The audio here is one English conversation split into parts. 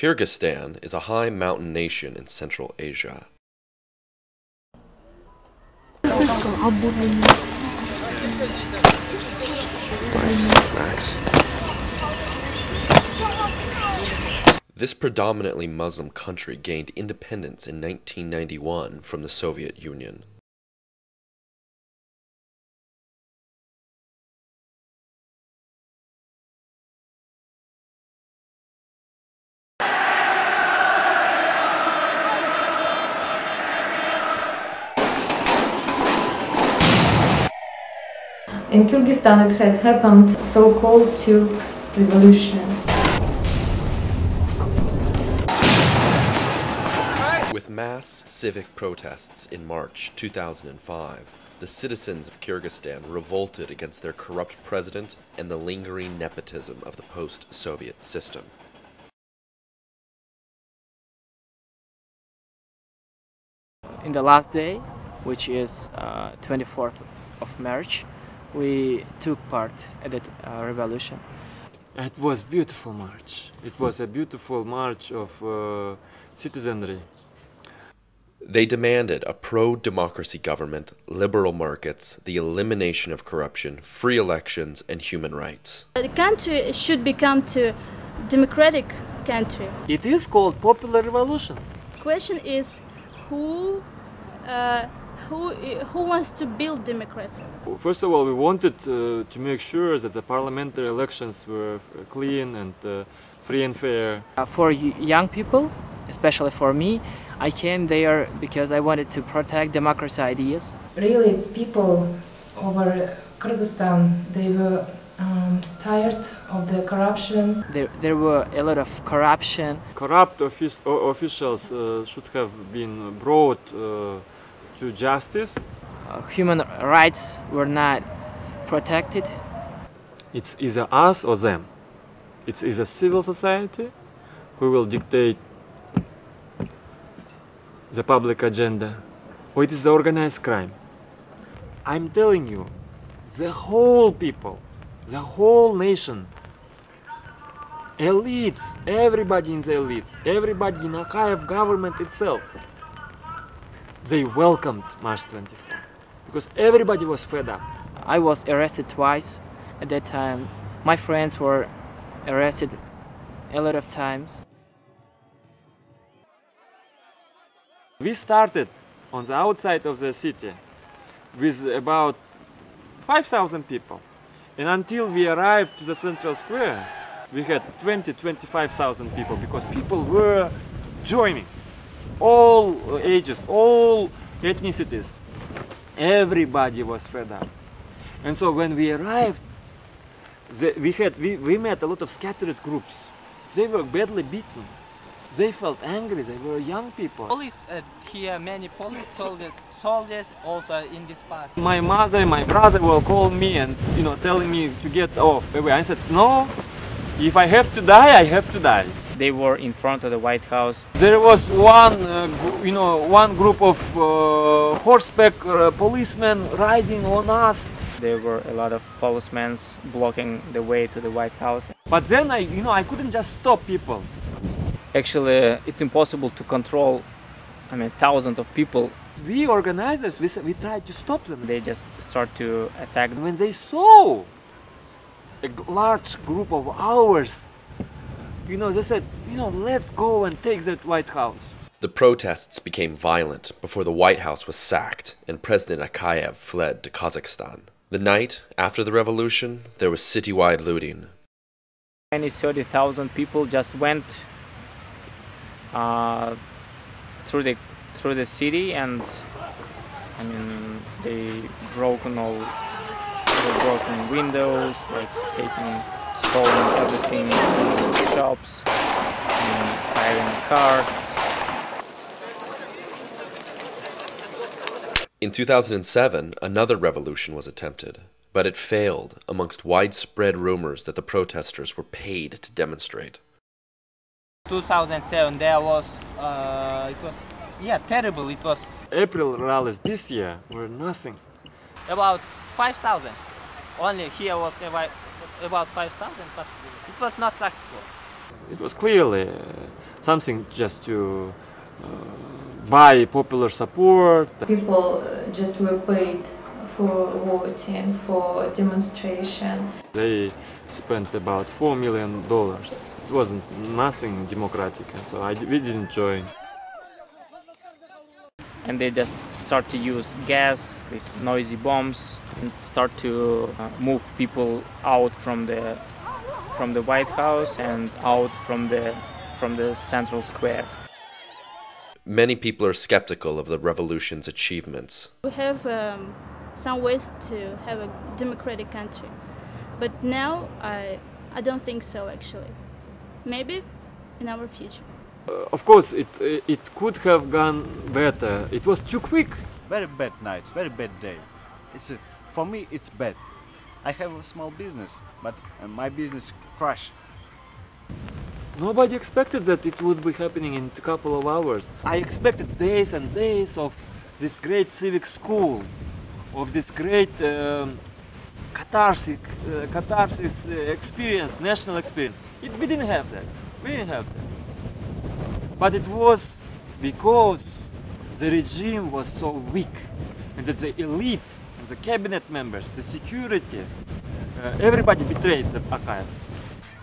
Kyrgyzstan is a high mountain nation in Central Asia. Nice, Max. This predominantly Muslim country gained independence in 1991 from the Soviet Union. In Kyrgyzstan it had happened so-called Turk Revolution. With mass civic protests in March 2005, the citizens of Kyrgyzstan revolted against their corrupt president and the lingering nepotism of the post-Soviet system. In the last day, which is 24th of March, we took part at that revolution. It was a beautiful march. It was a beautiful march of citizenry. They demanded a pro-democracy government, liberal markets, the elimination of corruption, free elections, and human rights. The country should become a democratic country. It is called Popular Revolution. Question is who wants to build democracy? First of all, we wanted to make sure that the parliamentary elections were clean and free and fair. For young people, especially for me, I came there because I wanted to protect democracy ideas. Really, people over Kyrgyzstan, they were tired of the corruption. There were a lot of corruption. Corrupt officials should have been brought to justice. Human rights were not protected. It's either us or them. It's either civil society who will dictate the public agenda, or it is the organized crime. I'm telling you, the whole people, the whole nation, elites, everybody in the elites, everybody in Akayev government itself, they welcomed March 24 because everybody was fed up. I was arrested twice at that time. My friends were arrested a lot of times. We started on the outside of the city with about 5,000 people. And until we arrived to the central square, we had 25,000 people because people were joining. All ages, all ethnicities. Everybody was fed up. And so when we arrived, we met a lot of scattered groups. They were badly beaten. They felt angry, they were young people. Police here, many police soldiers also in this part. My mother, my brother will call me and telling me to get off. I said, no, if I have to die, I have to die. They were in front of the White House. There was one group of horseback policemen riding on us. There were a lot of policemen blocking the way to the White House. But then I couldn't just stop people. Actually, it's impossible to control, thousands of people. We organizers, we tried to stop them. They just start to attack. When they saw a large group of ours, they said, let's go and take that White House. The protests became violent before the White House was sacked and President Akayev fled to Kazakhstan. The night after the revolution, there was citywide looting. 30,000 people just went through the city, and they broken windows, like stolen everything in shops, and firing cars. In 2007, another revolution was attempted, but it failed amongst widespread rumors that the protesters were paid to demonstrate. 2007 there was terrible. It was April rallies this year were nothing. About 5,000. Only here was about 5,000, but it was not successful. It was clearly something just to buy popular support. People just were paid for voting, for demonstration. They spent about $4 million. It wasn't nothing democratic, and so we didn't join. And they just start to use gas, these noisy bombs, and start to move people out from the White House and out from the central square. Many people are skeptical of the revolution's achievements. We have some ways to have a democratic country, but now I don't think so actually. Maybe in our future. Of course, it could have gone better. It was too quick. Very bad night, very bad day. For me, it's bad. I have a small business, but my business crashed. Nobody expected that it would be happening in a couple of hours. I expected days and days of this great civic school, of this great catharsis experience, national experience. We didn't have that. We didn't have that. But it was because the regime was so weak, and that the elites, and the cabinet members, the security, everybody betrayed the archive.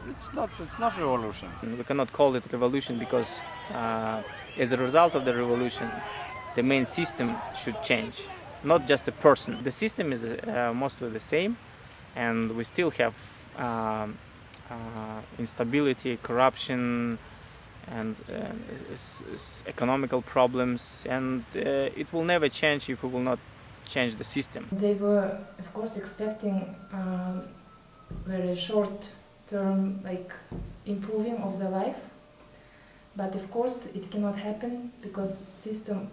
It's not revolution. We cannot call it revolution because as a result of the revolution, the main system should change, not just a person. The system is mostly the same, and we still have instability, corruption, and economical problems, and it will never change if we will not change the system. They were, of course, expecting very short-term, improving of their life, but of course it cannot happen because system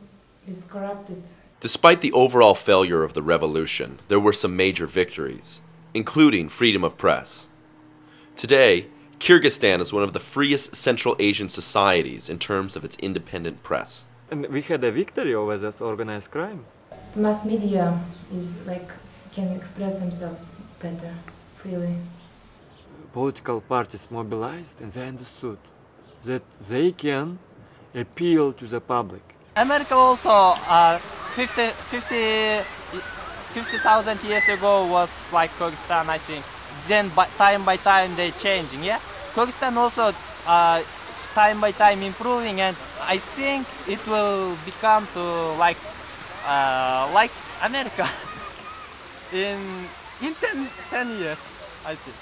is corrupted. Despite the overall failure of the revolution, there were some major victories, including freedom of press. Today, Kyrgyzstan is one of the freest Central Asian societies in terms of its independent press. And we had a victory over that organized crime. Mass media is can express themselves better, freely. Political parties mobilized and they understood that they can appeal to the public. America also 50,000 years ago was like Kyrgyzstan, I think. Then time by time they changing, yeah? Kyrgyzstan also time by time improving, and I think it will become to like America in 10 years, I think.